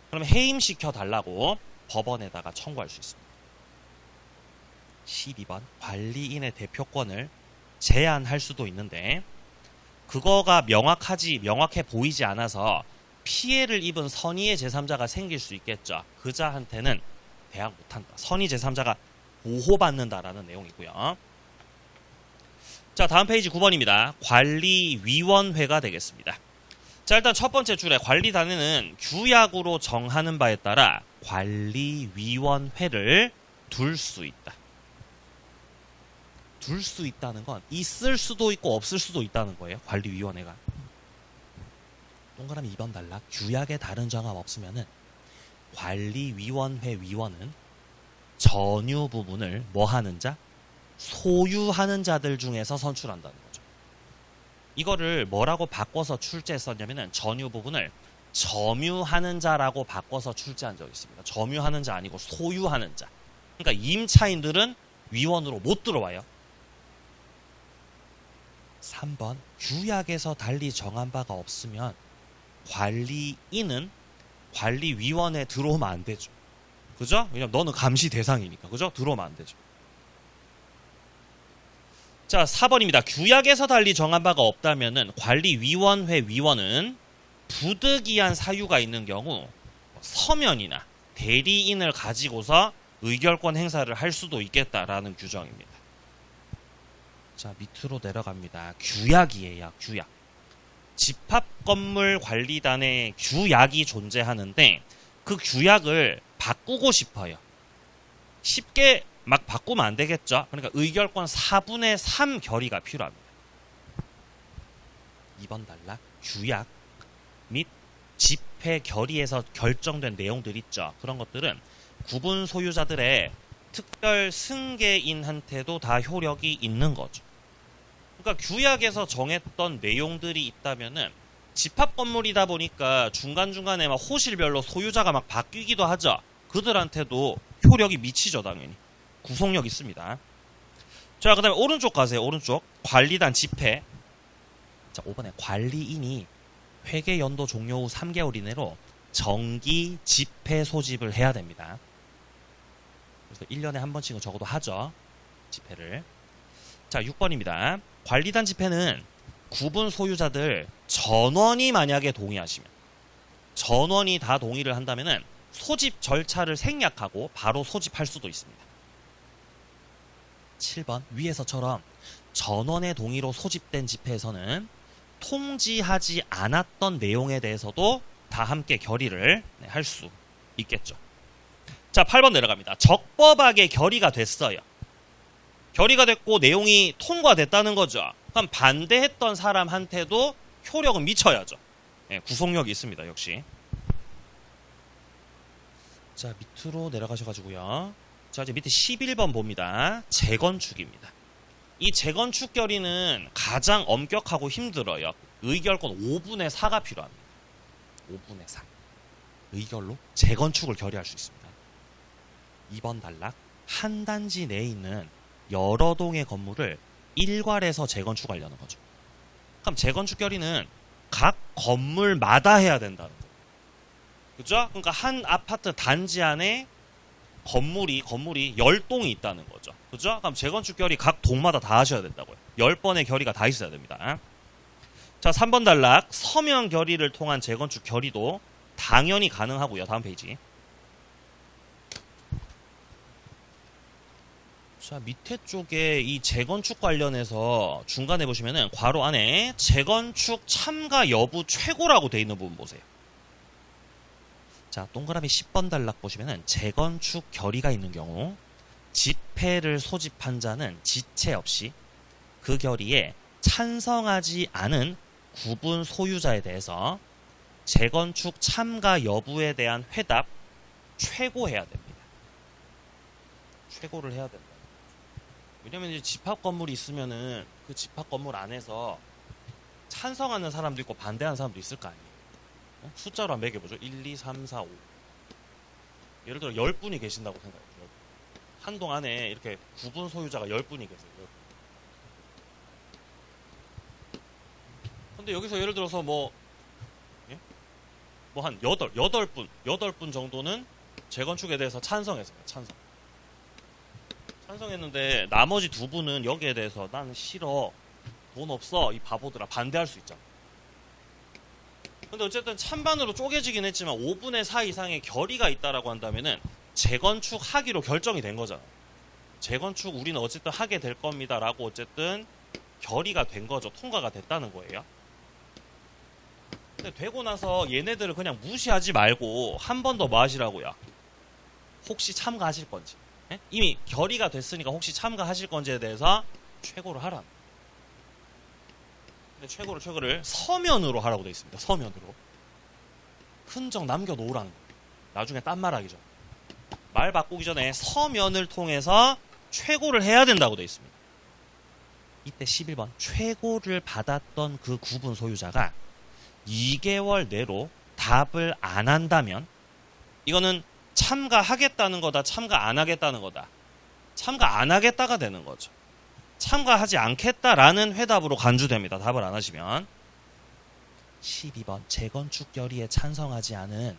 그럼 해임시켜 달라고 법원에다가 청구할 수 있습니다. 12번 관리인의 대표권을 제한할 수도 있는데 그거가 명확해 보이지 않아서 피해를 입은 선의의 제3자가 생길 수 있겠죠. 그자한테는 대항 못한다. 선의 제3자가 보호받는다라는 내용이고요. 자, 다음 페이지 9번입니다. 관리위원회가 되겠습니다. 자, 일단 첫 번째 줄에 관리단에는 규약으로 정하는 바에 따라 관리위원회를 둘 수 있다. 둘 수 있다는 건 있을 수도 있고 없을 수도 있다는 거예요. 관리위원회가. 동그라미 2번 단락 규약에 다른 정함 없으면은 관리위원회 위원은 전유 부분을 뭐 하는 자? 소유하는 자들 중에서 선출한다는 거죠. 이거를 뭐라고 바꿔서 출제했었냐면은 전유 부분을 점유하는 자라고 바꿔서 출제한 적이 있습니다. 점유하는 자 아니고 소유하는 자. 그러니까 임차인들은 위원으로 못 들어와요. 3번 규약에서 달리 정한 바가 없으면 관리인은 관리위원회에 들어오면 안 되죠. 그죠? 왜냐면 너는 감시 대상이니까. 그죠? 들어오면 안 되죠. 자, 4번입니다. 규약에서 달리 정한 바가 없다면은 관리위원회 위원은 부득이한 사유가 있는 경우 서면이나 대리인을 가지고서 의결권 행사를 할 수도 있겠다라는 규정입니다. 자, 밑으로 내려갑니다. 규약이에요. 규약. 집합건물관리단에 규약이 존재하는데 그 규약을 바꾸고 싶어요. 쉽게 막 바꾸면 안 되겠죠. 그러니까 의결권 4분의 3 결의가 필요합니다. 2번 단락 규약 및 집회 결의에서 결정된 내용들 있죠. 그런 것들은 구분 소유자들의 특별 승계인한테도 다 효력이 있는 거죠. 그러니까 규약에서 정했던 내용들이 있다면은 집합 건물이다 보니까 중간중간에 막 호실별로 소유자가 막 바뀌기도 하죠. 그들한테도 효력이 미치죠, 당연히. 구속력 있습니다. 자, 그 다음에 오른쪽 가세요. 오른쪽. 관리단 집회. 자, 5번에 관리인이 회계 연도 종료 후 3개월 이내로 정기 집회 소집을 해야 됩니다. 그래서 1년에 한 번씩은 적어도 하죠. 집회를. 자, 6번입니다. 관리단 집회는 구분 소유자들 전원이 만약에 동의하시면 전원이 다 동의를 한다면은 소집 절차를 생략하고 바로 소집할 수도 있습니다. 7번 위에서처럼 전원의 동의로 소집된 집회에서는 통지하지 않았던 내용에 대해서도 다 함께 결의를 할 수 있겠죠. 자, 8번 내려갑니다. 적법하게 결의가 됐어요. 결의가 됐고 내용이 통과됐다는 거죠. 그럼 반대했던 사람한테도 효력은 미쳐야죠. 네, 구속력이 있습니다. 역시. 자, 밑으로 내려가셔가지고요. 자, 이제 밑에 11번 봅니다. 재건축입니다. 이 재건축 결의는 가장 엄격하고 힘들어요. 의결권 5분의 4가 필요합니다. 5분의 4. 의결로 재건축을 결의할 수 있습니다. 2번 단락. 한 단지 내에 있는 여러 동의 건물을 일괄해서 재건축하려는 거죠. 그럼 재건축 결의는 각 건물마다 해야 된다는 거예요. 그죠? 그러니까 한 아파트 단지 안에 건물이 10동이 있다는 거죠. 그죠? 그럼 재건축 결의 각 동마다 다 하셔야 된다고요. 10번의 결의가 다 있어야 됩니다. 자, 3번 단락. 서면 결의를 통한 재건축 결의도 당연히 가능하고요. 다음 페이지. 자, 밑에 쪽에 이 재건축 관련해서 중간에 보시면은 괄호 안에 재건축 참가 여부 최고라고 돼 있는 부분 보세요. 자, 동그라미 10번 단락 보시면은 재건축 결의가 있는 경우 지패를 소집한 자는 지체 없이 그 결의에 찬성하지 않은 구분 소유자에 대해서 재건축 참가 여부에 대한 회답 최고해야 됩니다. 최고를 해야 된다. 왜냐면 이제 집합 건물이 있으면은 그 집합 건물 안에서 찬성하는 사람도 있고 반대하는 사람도 있을 거 아니에요. 숫자로 한번 매겨보죠. 1, 2, 3, 4, 5. 예를 들어 10분이 계신다고 생각해요. 한동 안에 이렇게 구분 소유자가 10분이 계세요. 근데 여기서 예를 들어서 뭐 한 8분 정도는 재건축에 대해서 찬성했습니다. 찬성했는데 나머지 2분은 여기에 대해서 나는 싫어. 돈 없어. 이 바보들아. 반대할 수 있잖아. 근데 어쨌든 찬반으로 쪼개지긴 했지만 5분의 4 이상의 결의가 있다라고 한다면은 재건축 하기로 결정이 된 거잖아요. 재건축 우리는 어쨌든 하게 될 겁니다라고 어쨌든 결의가 된 거죠. 통과가 됐다는 거예요. 근데 되고 나서 얘네들을 그냥 무시하지 말고 한 번 더 뭐 하시라고요? 혹시 참가하실 건지. 예? 이미 결의가 됐으니까 혹시 참가하실 건지에 대해서 최고를 하라. 근데 최고를 서면으로 하라고 돼 있습니다. 서면으로. 흔적 남겨놓으라는 거예요. 나중에 딴 말하기 전. 말 바꾸기 전에 서면을 통해서 최고를 해야 된다고 돼 있습니다. 이때 11번 최고를 받았던 그 구분 소유자가 2개월 내로 답을 안 한다면 이거는 참가하겠다는 거다, 참가 안 하겠다는 거다. 참가 안 하겠다가 되는 거죠. 참가하지 않겠다라는 회답으로 간주됩니다. 답을 안 하시면. 12번 재건축 결의에 찬성하지 않은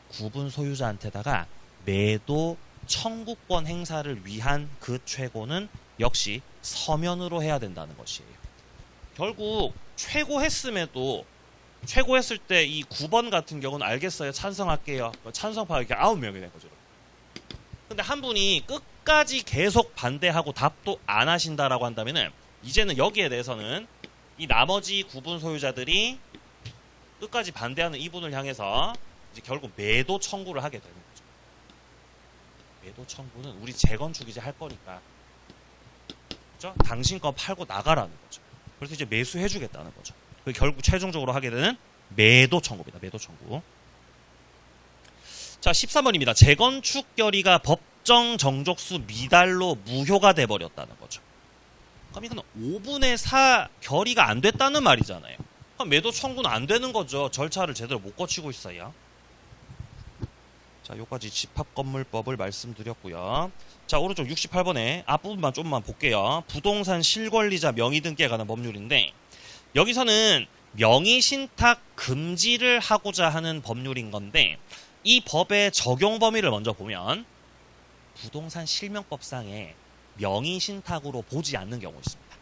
구분 소유자한테다가 매도 청구권 행사를 위한 그 최고는 역시 서면으로 해야 된다는 것이에요. 결국 최고했음에도 최고했을 때 이 9번 같은 경우는 알겠어요. 찬성할게요. 찬성파가 이렇게 9명이 된 거죠. 근데 한 분이 끝까지 계속 반대하고 답도 안 하신다라고 한다면은 이제는 여기에 대해서는 이 나머지 구분 소유자들이 끝까지 반대하는 이분을 향해서 이제 결국 매도 청구를 하게 되는 거죠. 매도 청구는 우리 재건축 이제 할 거니까, 그죠? 당신 거 팔고 나가라는 거죠. 그래서 이제 매수해 주겠다는 거죠. 결국 최종적으로 하게 되는 매도 청구입니다. 매도 청구. 자, 13번입니다. 재건축 결의가 법정 정족수 미달로 무효가 돼버렸다는 거죠. 그럼 이건 5분의 4 결의가 안 됐다는 말이잖아요. 그럼 매도 청구는 안 되는 거죠. 절차를 제대로 못 거치고 있어야. 자, 여기까지 집합건물법을 말씀드렸고요. 자, 오른쪽 68번에 앞부분만 좀만 볼게요. 부동산 실권리자 명의등기에 관한 법률인데 여기서는 명의신탁 금지를 하고자 하는 법률인 건데 이 법의 적용 범위를 먼저 보면 부동산 실명법상에 명의신탁으로 보지 않는 경우 있습니다.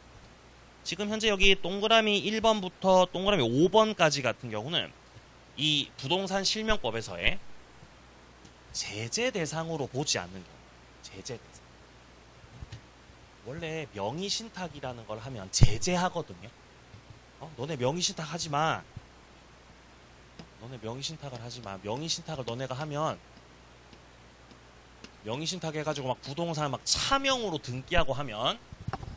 지금 현재 여기 동그라미 1번부터 동그라미 5번까지 같은 경우는 이 부동산 실명법에서의 제재 대상으로 보지 않는 경우. 제재 대상. 원래 명의신탁이라는 걸 하면 제재하거든요. 너네 명의신탁 하지 마. 너네 명의신탁을 하지 마. 명의신탁을 너네가 하면 명의신탁 해가지고 막 부동산 막 차명으로 등기하고 하면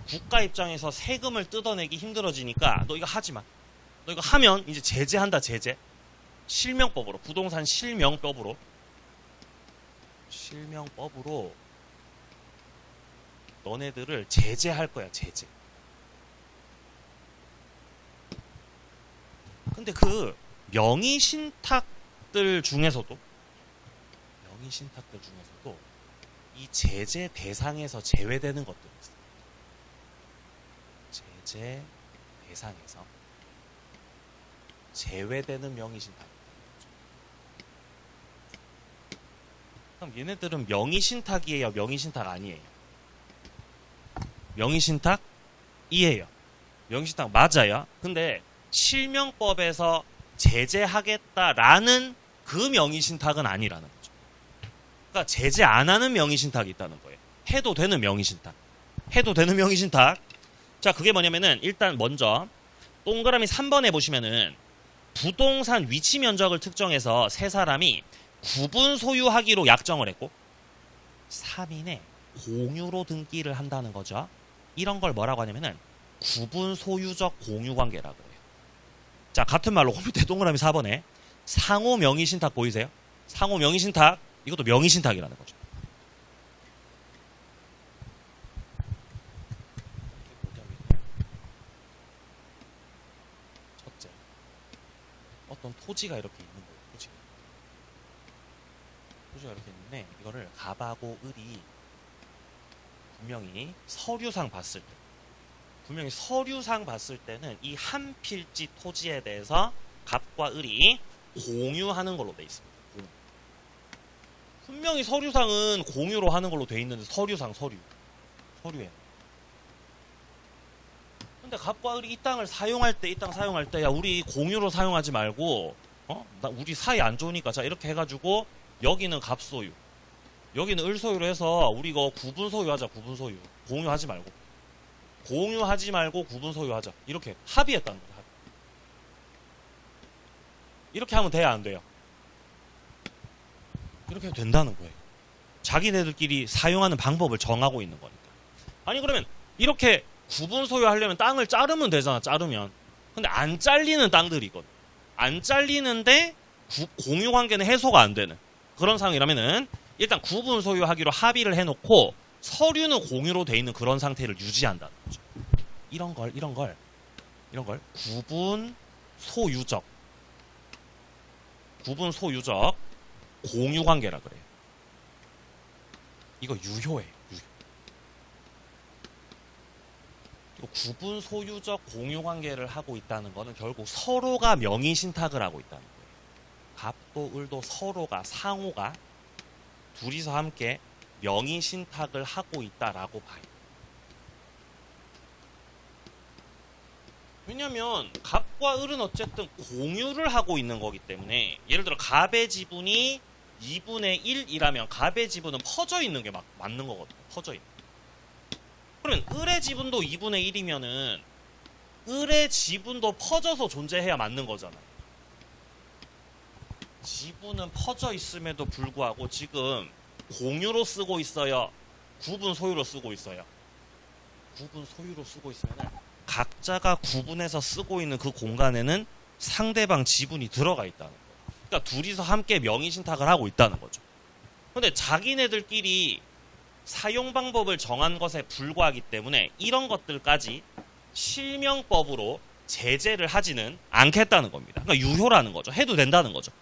국가 입장에서 세금을 뜯어내기 힘들어지니까 너 이거 하지 마. 너 이거 하면 이제 제재한다. 제재. 실명법으로, 부동산 실명법으로 너네들을 제재할 거야. 제재. 근데 그 명의신탁들 중에서도 이 제재 대상에서 제외되는 것들이 있어요. 제재 대상에서 제외되는 명의신탁. 그럼 얘네들은 명의신탁이에요? 명의신탁 아니에요? 명의신탁이에요. 명의신탁 맞아요. 근데 실명법에서 제재하겠다라는 그 명의신탁은 아니라는 거죠. 그러니까 제재 안 하는 명의신탁이 있다는 거예요. 해도 되는 명의신탁. 자, 그게 뭐냐면은 일단 먼저 동그라미 3번에 보시면은 부동산 위치 면적을 특정해서 세 사람이 구분 소유하기로 약정을 했고 3인의 공유로 등기를 한다는 거죠. 이런 걸 뭐라고 하냐면은 구분 소유적 공유 관계라고 해요. 자, 같은 말로 밑에 동그라미 4번에 상호 명의 신탁 보이세요? 상호 명의 신탁, 이것도 명의 신탁이라는 거죠. 첫째, 어떤 토지가 이렇게 있는 거예요. 토지가 이렇게 있는데 이거를 갑하고 을이 분명히 서류상 봤을 때는 이 한 필지 토지에 대해서 갑과 을이 공유하는 걸로 돼 있습니다. 분명히 서류상은 공유로 하는 걸로 돼 있는데 서류에. 근데 갑과 을이 이 땅을 사용할 때 야 우리 공유로 사용하지 말고 우리 사이 안 좋으니까 자 이렇게 해가지고 여기는 갑 소유, 여기는 을 소유로 해서 우리 이거 구분 소유하자. 공유하지 말고 구분 소유하자. 이렇게 합의했다는 거야. 이렇게 하면 돼야 안 돼요? 이렇게 된다는 거예요. 자기네들끼리 사용하는 방법을 정하고 있는 거니까. 아니 그러면 이렇게 구분 소유하려면 땅을 자르면 되잖아. 근데 안 잘리는 땅들이 있거든. 안 잘리는데 공유 관계는 해소가 안 되는 그런 상황이라면은 일단 구분 소유하기로 합의를 해놓고 서류는 공유로 돼 있는 그런 상태를 유지한다는 거죠. 이런 걸 구분 소유적 공유 관계라 그래요. 이거 유효해요. 이거 구분 소유적 공유 관계를 하고 있다는 거는 결국 서로가 명의 신탁을 하고 있다는 거예요. 갑도 을도 서로가 상호가 둘이서 함께 명의 신탁을 하고 있다라고 봐요. 왜냐면 갑과 을은 어쨌든 공유를 하고 있는 거기 때문에 예를 들어 갑의 지분이 2분의 1이라면 갑의 지분은 퍼져 있는 게 맞는 거거든요. 퍼져 있는. 그러면 을의 지분도 2분의 1이면은 을의 지분도 퍼져서 존재해야 맞는 거잖아요. 지분은 퍼져 있음에도 불구하고 지금 공유로 쓰고 있어요. 구분 소유로 쓰고 있어요. 구분 소유로 쓰고 있으면 각자가 구분해서 쓰고 있는 그 공간에는 상대방 지분이 들어가 있다는 거예요. 그러니까 둘이서 함께 명의 신탁을 하고 있다는 거죠. 근데 자기네들끼리 사용 방법을 정한 것에 불과하기 때문에 이런 것들까지 실명법으로 제재를 하지는 않겠다는 겁니다. 그러니까 유효라는 거죠. 해도 된다는 거죠.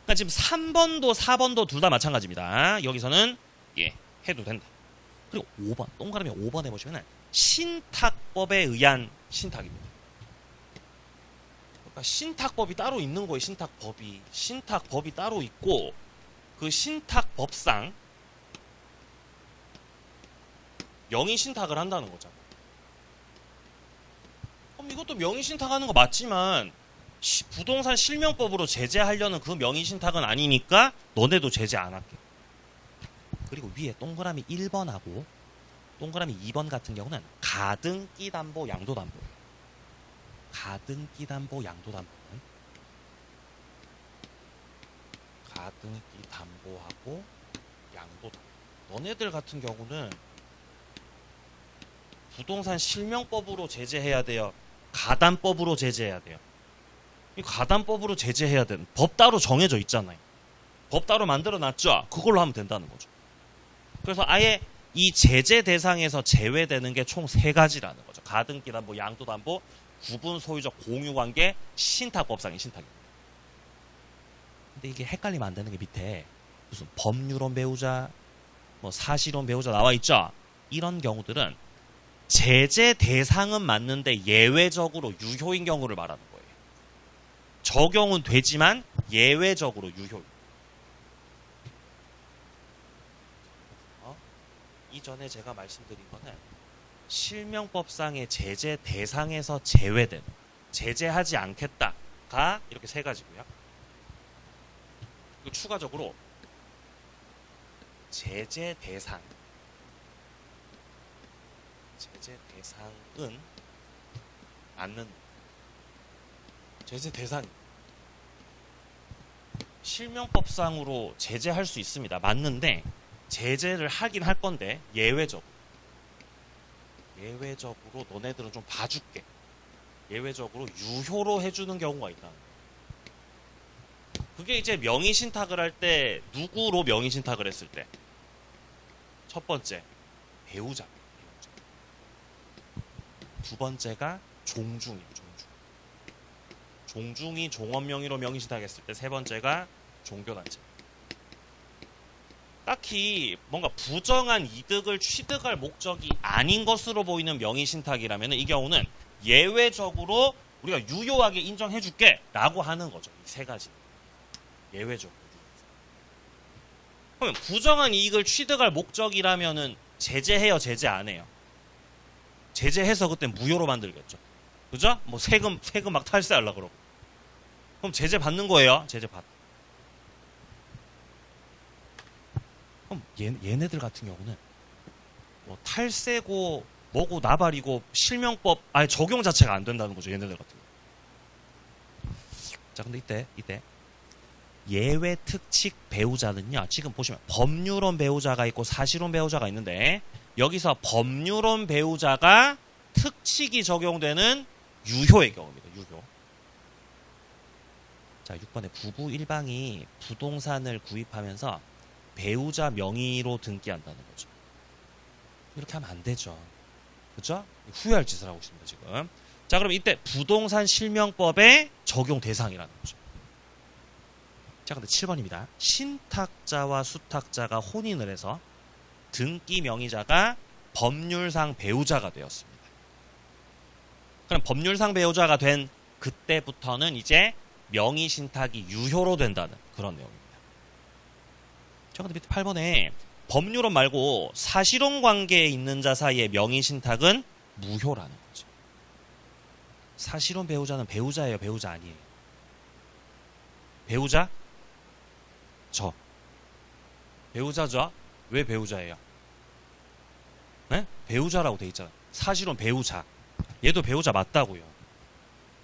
그러니까 지금 3번도 4번도 둘 다 마찬가지입니다. 여기서는 해도 된다. 그리고 5번 동그라미 5번 해보시면 신탁법에 의한 신탁입니다. 그러니까 신탁법이 따로 있는 거예요. 신탁법이 따로 있고 그 신탁법상 명의 신탁을 한다는 거잖아. 그럼 이것도 명의 신탁하는 거 맞지만 부동산 실명법으로 제재하려는 그 명의 신탁은 아니니까 너네도 제재 안 할게. 그리고 위에 동그라미 1번하고 동그라미 2번 같은 경우는 가등기 담보 양도 담보예요. 가등기 담보 양도 담보는 가등기 담보하고 양도 담보. 너네들 같은 경우는 부동산 실명법으로 제재해야 돼요. 가담법으로 제재해야 돼요. 이 가담법으로 제재해야 되는 법 따로 정해져 있잖아요. 법 따로 만들어 놨죠. 그걸로 하면 된다는 거죠. 그래서 아예 이 제재 대상에서 제외되는 게 총 3가지라는 거죠. 가등기 담보, 양도 담보, 구분 소유적 공유 관계, 신탁법상의 신탁입니다. 근데 이게 헷갈리면 안 되는 게 밑에 무슨 법률론 배우자, 뭐 사실론 배우자 나와 있죠. 이런 경우들은 제재 대상은 맞는데 예외적으로 유효인 경우를 말하는 거예요. 적용은 되지만 예외적으로 유효. 이전에 제가 말씀드린 거는 실명법상의 제재 대상에서 제외된, 제재하지 않겠다가 이렇게 3가지고요. 그리고 추가적으로 제재 대상은 맞는 제재 대상 실명법상으로 제재할 수 있습니다. 맞는데 제재를 하긴 할 건데 예외적으로 너네들은 좀 봐줄게. 예외적으로 유효로 해주는 경우가 있다. 그게 이제 명의신탁을 할 때 누구로 명의신탁을 했을 때 첫 번째 배우자. 두 번째가 종중이에요. 종중이 종업 명의로 명의신탁했을 때 세 번째가 종교단체. 딱히 뭔가 부정한 이득을 취득할 목적이 아닌 것으로 보이는 명의신탁이라면 이 경우는 예외적으로 우리가 유효하게 인정해줄게 라고 하는 거죠. 이 세 가지. 예외적으로. 그러면 부정한 이익을 취득할 목적이라면은 제재해요, 제재 안 해요? 제재해서 그때 무효로 만들겠죠. 그죠? 뭐 세금 막 탈세하려고 그러고. 그럼 제재 받는 거예요? 제재 받. 그럼 얘네들 같은 경우는 뭐 탈세고 뭐고 나발이고 실명법 아니 적용 자체가 안 된다는 거죠. 얘네들 같은 경우. 자, 근데 이때 예외 특칙 배우자는요. 지금 보시면 법률론 배우자가 있고 사실론 배우자가 있는데 여기서 법률론 배우자가 특칙이 적용되는 유효의 경우입니다. 유효. 자, 6번에 부부 일방이 부동산을 구입하면서 배우자 명의로 등기한다는 거죠. 이렇게 하면 안 되죠. 그렇죠? 후회할 짓을 하고 있습니다, 지금. 자, 그럼 이때 부동산 실명법의 적용 대상이라는 거죠. 자, 근데 7번입니다. 신탁자와 수탁자가 혼인을 해서 등기 명의자가 법률상 배우자가 되었습니다. 그럼 법률상 배우자가 된 그때부터는 이제 명의신탁이 유효로 된다는 그런 내용입니다. 자, 근데 밑에 8번에 법률론 말고 사실혼 관계에 있는 자 사이의 명의신탁은 무효라는 거죠. 사실혼 배우자는 배우자예요, 배우자 아니에요? 배우자? 저. 배우자죠? 왜 배우자예요? 네? 배우자라고 돼 있잖아요. 사실혼 배우자. 얘도 배우자 맞다고요.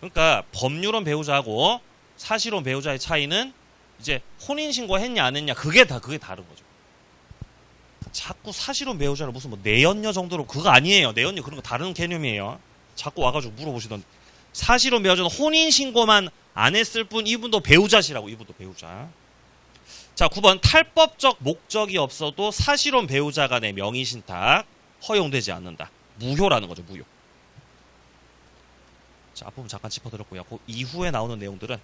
그러니까 법률혼 배우자하고 사실혼 배우자의 차이는 이제 혼인신고 했냐 안 했냐 그게 다른 거죠. 자꾸 사실혼 배우자를 무슨 뭐 내연녀 정도로 그거 아니에요. 내연녀 그런 거 다른 개념이에요. 자꾸 와가지고 물어보시던 사실혼 배우자는 혼인신고만 안 했을 뿐 이분도 배우자시라고. 이분도 배우자. 자, 9번 탈법적 목적이 없어도 사실혼 배우자 간의 명의신탁 허용되지 않는다. 무효라는 거죠. 무효. 자, 앞부분 잠깐 짚어드렸고요. 그 이후에 나오는 내용들은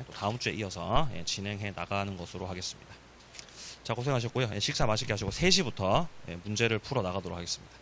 또 다음 주에 이어서 진행해 나가는 것으로 하겠습니다. 자, 고생하셨고요. 식사 맛있게 하시고 3시부터 문제를 풀어 나가도록 하겠습니다.